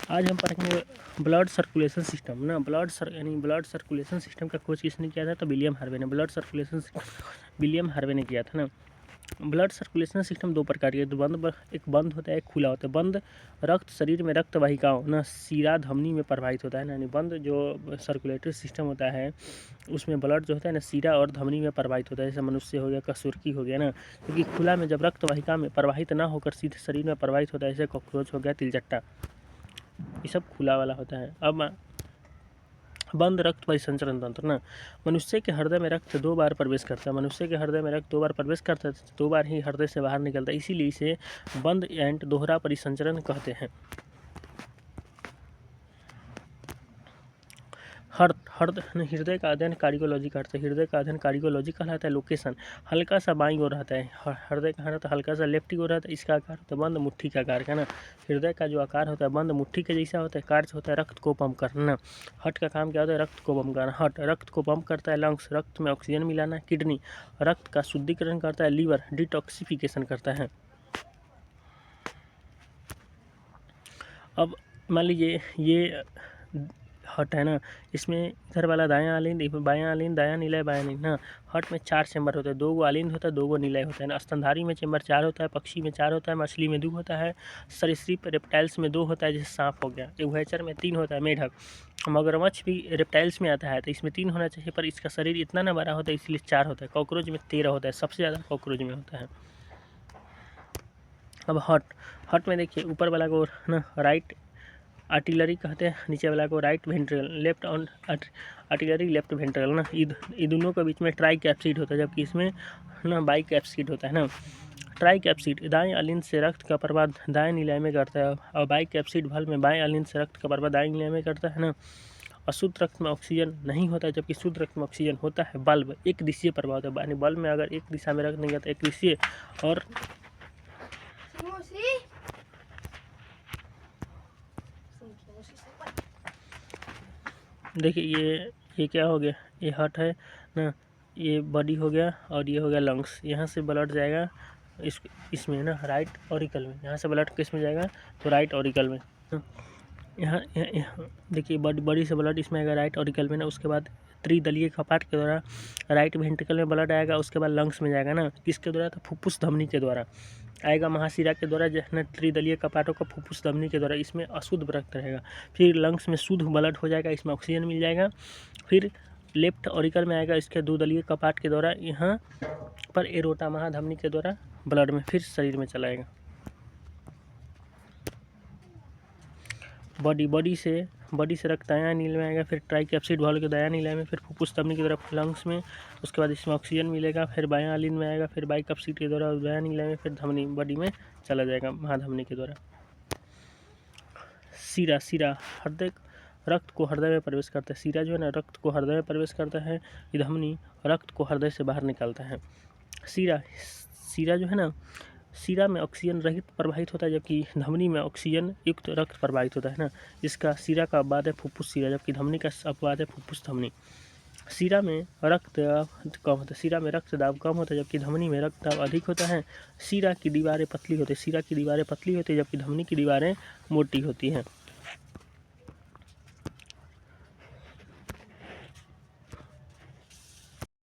आज हम पढ़ेंगे ब्लड सर्कुलेशन सिस्टम ना। ब्लड सर्कुलेशन सिस्टम का खोज किसने किया था? तो विलियम हार्वे ने। ब्लड सर्कुलेशन विलियम हार्वे ने किया था ना। ब्लड सर्कुलेशन सिस्टम दो प्रकार के, एक बंद होता है, एक खुला होता है। बंद रक्त शरीर में रक्त वाहिकाओं ना सीरा धमनी में प्रवाहित होता है ना। यानी बंद जो सर्कुलेटरी सिस्टम होता है उसमें ब्लड जो होता है ना सीरा और धमनी में प्रवाहित होता है। जैसे मनुष्य हो गया, कसूरकी हो गया ना। क्योंकि खुला में जब रक्त वाहिका में प्रवाहित ना होकर सीधे शरीर में प्रवाहित होता है, जैसे कॉकरोच हो गया, तिलचट्टा, ये सब खुला वाला होता है। अब बंद रक्त परिसंचरण तंत्र ना, मनुष्य के हृदय में रक्त 2 बार प्रवेश करता है। मनुष्य के हृदय में रक्त 2 बार प्रवेश करता है, 2 बार ही हृदय से बाहर निकलता है, इसीलिए इसे बंद एंड दोहरा परिसंचरण कहते हैं। हृदय का अध्ययन कार्डियोलॉजी करते हैं। हृदय का अध्ययन कार्डियोलॉजी कहलाता है। लोकेशन हल्का सा बाईं ओर रहता है। हृदय कहाँ रहता है? हल्का सा लेफ्ट की ओर रहता है। इसका आकार होता है बंद मुट्ठी का आकार का ना। हृदय का जो आकार होता है बंद मुट्ठी के जैसा होता है। कार्य होता है रक्त को पंप करना। हार्ट का काम क्या होता है? रक्त को पंप करना। हार्ट रक्त को पंप करता है। लंग्स रक्त में ऑक्सीजन मिलाना। किडनी रक्त का शुद्धिकरण करता है। लीवर डिटॉक्सिफिकेशन करता है। अब मान लीजिए ये हार्ट है ना, इसमें इधर वाला दायां आलिंद, बायां आलिंद, दायां निलय, बायां निलय ना। हार्ट में 4 चैम्बर होते हैं, 2 गो आलिंद होता है, 2 गो निलय होता है ना। स्तनधारी में चैम्बर 4 होता है, पक्षी में 4 होता है, मछली में 2 होता है, सरीसृप रेप्टाइल्स में 2 होता है, जैसे सांप हो गया। उभयचर में 3 होता है, मेढक। मगरमच्छ भी रेप्टाइल्स में आता है, तो इसमें 3 होना चाहिए, पर इसका शरीर इतना ना बड़ा होता है इसलिए 4 होता है। कॉकरोच में 13 होता है, सबसे ज़्यादा कॉकरोच में होता है। अब हार्ट में देखिए ऊपर वाला को ना राइट आर्टिलरी कहते हैं, नीचे वाला को right ventricle, left on artillery left ventricle ना। ये दोनों के बीच में ट्राई कैप्सिड होता है, जबकि इसमें ना बाई कैप्सिड होता है ना। ट्राई कैप्सिड दाएं अलिंद से रक्त का प्रवाह दाएं निलय में करता है, और बाई कैप्सिड valve में बाएं अलिंद से रक्त का प्रवाह दाएं निलय में करता है ना। अशुद्ध रक्त में ऑक्सीजन नहीं होता है, जबकि शुद्ध रक्त में ऑक्सीजन होता है। बल्ब एक दिशीय प्रवाह होता है, यानी बल्ब में अगर एक दिशा में रक्त नहीं जाता, एक दिशीय। और देखिए ये क्या हो गया, ये हार्ट है ना, ये बॉडी हो गया और ये हो गया लंग्स। यहाँ से ब्लड जाएगा इसमें ना राइट ऑरिकल में। यहाँ से ब्लड किस में जाएगा? तो राइट ऑरिकल में। यहाँ देखिए बॉडी से ब्लड इसमें आएगा राइट ऑरिकल में ना। उसके बाद त्रिदलीय कपाट के द्वारा राइट वेंट्रिकल में ब्लड आएगा। उसके बाद लंग्स में जाएगा ना, किसके द्वारा? तो फुफ्फुस धमनी के द्वारा आएगा, महाशिरा के द्वारा ना। त्रिदलीय कपाटों का फुफ्फुस धमनी के द्वारा, इसमें अशुद्ध रक्त रहेगा। फिर लंग्स में शुद्ध ब्लड हो जाएगा, इसमें ऑक्सीजन मिल जाएगा। फिर लेफ्ट ऑरिकल में आएगा इसके 2 दलीय कपाट के द्वारा, यहाँ पर एरोटा महाधमनी के द्वारा ब्लड में फिर शरीर में चलाएगा। बॉडी से रक्त दायां नील में आएगा, फिर ट्राइकैप्सिड वाल्व के दायां नीला में, फिर फुफ्फुस धमनी की तरफ लंग्स में। उसके बाद इसमें ऑक्सीजन मिलेगा, फिर बायां आलिन में आएगा, फिर बाइकैप्सिड के द्वारा दायां नीला में, फिर धमनी बॉडी में चला जाएगा महाधमनी के द्वारा। सीरा हृदय रक्त को हृदय में प्रवेश करता है। सीरा जो है ना रक्त को हृदय में प्रवेश करता है। धमनी रक्त को हृदय से बाहर निकालता है। सीरा जो है ना, सीरा में ऑक्सीजन रहित प्रवाहित होता है, जबकि धमनी में ऑक्सीजन युक्त रक्त प्रवाहित होता है ना। इसका सीरा का अपवाद है फुफ्फुस सीरा, जबकि धमनी का अपवाद है फुफ्फुस धमनी। सीरा में रक्त कम होता है, सीरा में रक्त दाब कम होता है, जबकि धमनी में रक्त दाब अधिक होता है। सीरा की दीवारें पतली होती है, जबकि धमनी की दीवारें मोटी होती हैं।